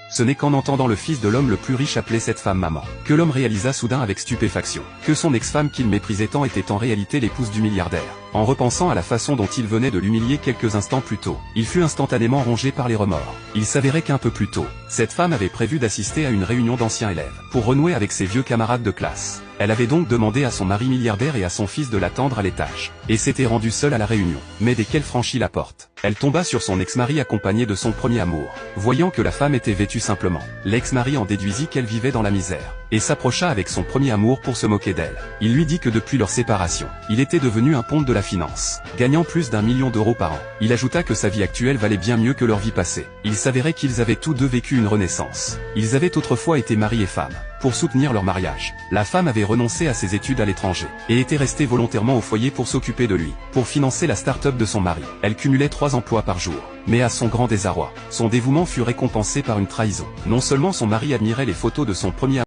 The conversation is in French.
Ce n'est qu'en entendant le fils de l'homme le plus riche appeler cette femme maman, que l'homme réalisa soudain avec stupéfaction, que son ex-femme qu'il méprisait tant était en réalité l'épouse du milliardaire. En repensant à la façon dont il venait de l'humilier quelques instants plus tôt, il fut instantanément rongé par les remords. Il s'avérait qu'un peu plus tôt, cette femme avait prévu d'assister à une réunion d'anciens élèves, pour renouer avec ses vieux camarades de classe. Elle avait donc demandé à son mari milliardaire et à son fils de l'attendre à l'étage, et s'était rendue seule à la réunion. Mais dès qu'elle franchit la porte, elle tomba sur son ex-mari accompagné de son premier amour. Voyant que la femme était vêtue simplement, l'ex-mari en déduisit qu'elle vivait dans la misère, et s'approcha avec son premier amour pour se moquer d'elle. Il lui dit que depuis leur séparation, il était devenu un ponte de la finance, gagnant plus d'1 million d'euros par an. Il ajouta que sa vie actuelle valait bien mieux que leur vie passée. Il s'avérait qu'ils avaient tous deux vécu une renaissance. Ils avaient autrefois été mari et femme. Pour soutenir leur mariage, la femme avait renoncé à ses études à l'étranger, et était restée volontairement au foyer pour s'occuper de lui, pour financer la start-up de son mari. Elle cumulait 3 emplois par jour. Mais à son grand désarroi, son dévouement fut récompensé par une trahison. Non seulement son mari admirait les photos de son premier